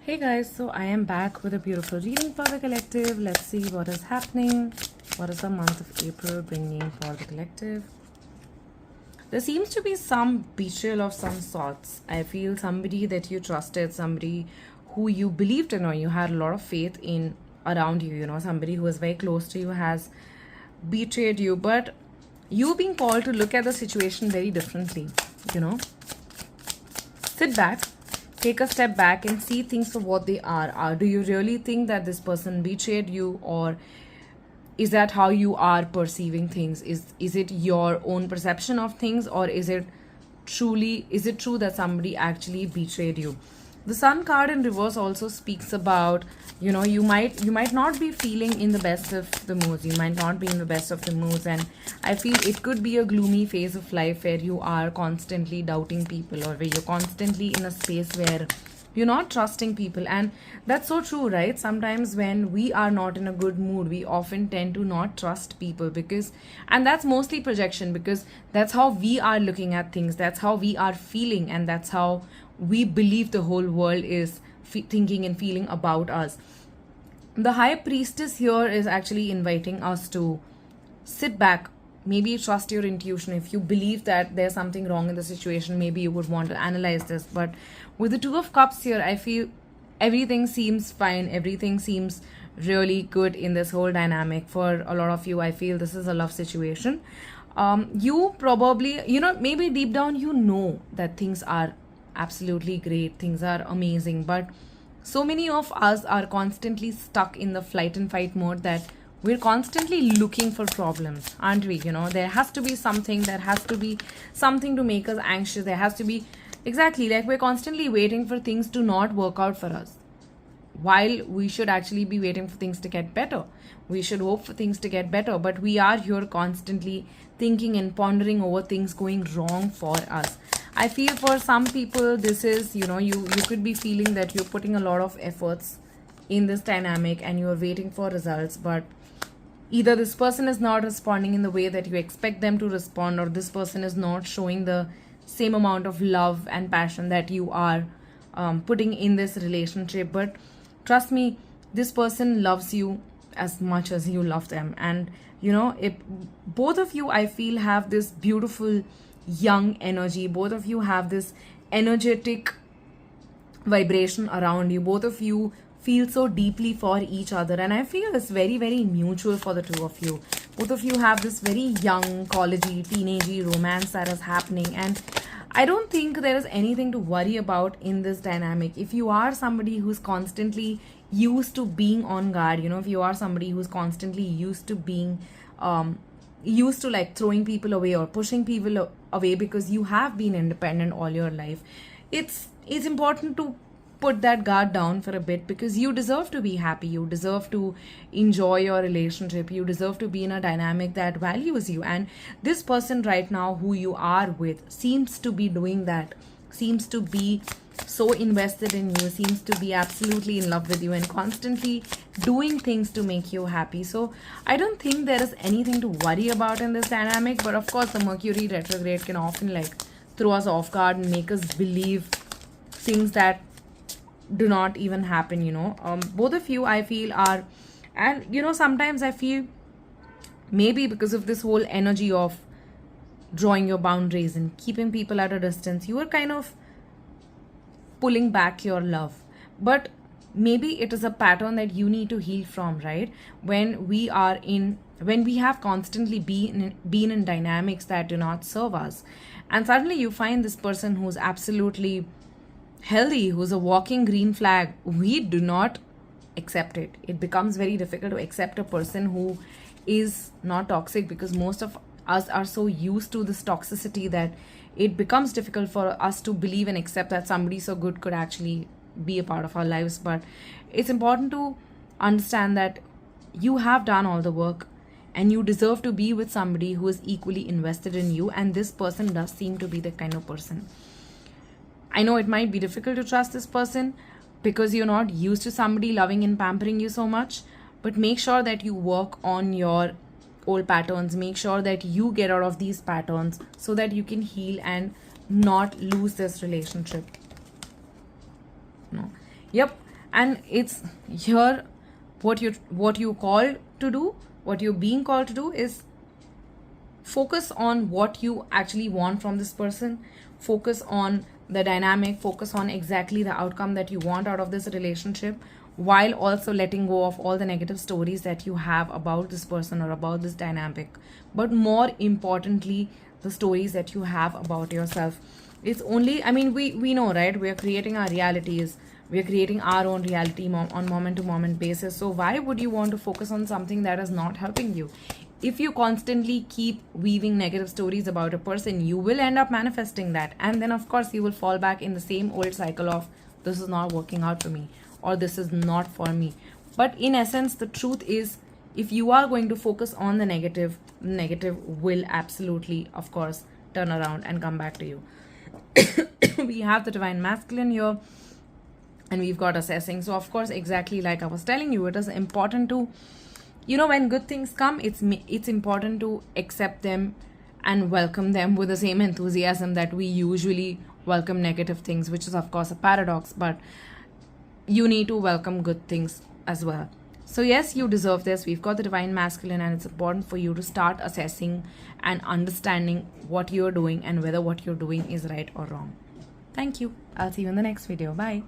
Hey guys, so I am back with a beautiful reading for the collective. Let's see what is happening. What is the month of April bringing for the collective? There seems to be some betrayal of some sorts. I feel somebody that you trusted, somebody who you believed in or you had a lot of faith in around you, somebody who was very close to you has betrayed you. But you being called to look at the situation very differently, you know. Sit back, take a step back and see things for what they are. Do you really think that this person betrayed you, or is that how you are perceiving things? Is it your own perception of things, or is it true that somebody actually betrayed you? The Sun card in reverse also speaks about, you might not be feeling in the best of the moods. You might not be in the best of the moods, and I feel it could be a gloomy phase of life where you are constantly doubting people, or where you're constantly in a space where you're not trusting people. And that's so true, right? Sometimes when we are not in a good mood, we often tend to not trust people, and that's mostly projection, because that's how we are looking at things, that's how we are feeling, and that's how we believe the whole world is thinking and feeling about us. The High Priestess here is actually inviting us to sit back, maybe trust your intuition. If you believe that there's something wrong in the situation, maybe you would want to analyze this. But with the Two of Cups here, I feel everything seems fine, everything seems really good in this whole dynamic. For a lot of you, I feel this is a love situation. You probably, maybe deep down you know that things are absolutely great, things are amazing, but so many of us are constantly stuck in the flight and fight mode that we're constantly looking for problems, aren't we? There has to be something, there has to be something to make us anxious. There has to be, exactly, like we're constantly waiting for things to not work out for us, while we should actually be waiting for things to get better. We should hope for things to get better, but we are here constantly thinking and pondering over things going wrong for us. I feel for some people, this is, you could be feeling that you're putting a lot of efforts in this dynamic and you're waiting for results, but either this person is not responding in the way that you expect them to respond, or this person is not showing the same amount of love and passion that you are putting in this relationship. But trust me, this person loves you as much as you love them. And if both of you, I feel, have this beautiful young energy, both of you have this energetic vibration around you, both of you feel so deeply for each other, and I feel it's very, very mutual for the two of you. Both of you have this very young, collegey, teenagey romance that is happening, and I don't think there is anything to worry about in this dynamic. If you are somebody who's constantly used to being on guard, if you are somebody who's constantly used to being used to like throwing people away or pushing people away because you have been independent all your life, it's important to put that guard down for a bit, because you deserve to be happy, you deserve to enjoy your relationship, you deserve to be in a dynamic that values you. And this person right now who you are with seems to be doing that, seems to be so invested in you, seems to be absolutely in love with you and constantly doing things to make you happy. So I don't think there is anything to worry about in this dynamic. But of course, the Mercury retrograde can often like throw us off guard and make us believe things that do not even happen. Both of you, I feel, are, and sometimes I feel maybe because of this whole energy of drawing your boundaries and keeping people at a distance, you are kind of pulling back your love. But maybe it is a pattern that you need to heal from, right? When we have constantly been in dynamics that do not serve us, and suddenly you find this person who's absolutely healthy, who's a walking green flag, we do not accept it. It becomes very difficult to accept a person who is not toxic, because most of us are so used to this toxicity that it becomes difficult for us to believe and accept that somebody so good could actually be a part of our lives. But it's important to understand that you have done all the work and you deserve to be with somebody who is equally invested in you, and this person does seem to be the kind of person. I know it might be difficult to trust this person because you're not used to somebody loving and pampering you so much, but make sure that you work on your old patterns. Make sure that you get out of these patterns so that you can heal and not lose this relationship. No. Yep. And it's here, what you called to do, what you're being called to do is focus on what you actually want from this person, focus on the dynamic, focus on exactly the outcome that you want out of this relationship, while also letting go of all the negative stories that you have about this person or about this dynamic, but more importantly the stories that you have about yourself. It's only, I mean, we know, right? We are creating our realities, we are creating our own reality on moment to moment basis. So why would you want to focus on something that is not helping you? If you constantly keep weaving negative stories about a person, you will end up manifesting that, and then of course you will fall back in the same old cycle of this is not working out for me, or this is not for me. But in essence, the truth is, if you are going to focus on the negative will absolutely, of course, turn around and come back to you. We have the divine masculine here, and we've got assessing. So of course, exactly like I was telling you, it is important to, you know, when good things come, it's important to accept them and welcome them with the same enthusiasm that we usually welcome negative things, which is of course a paradox, but you need to welcome good things as well. So yes, you deserve this. We've got the divine masculine, and it's important for you to start assessing and understanding what you're doing and whether what you're doing is right or wrong. Thank you. I'll see you in the next video. Bye.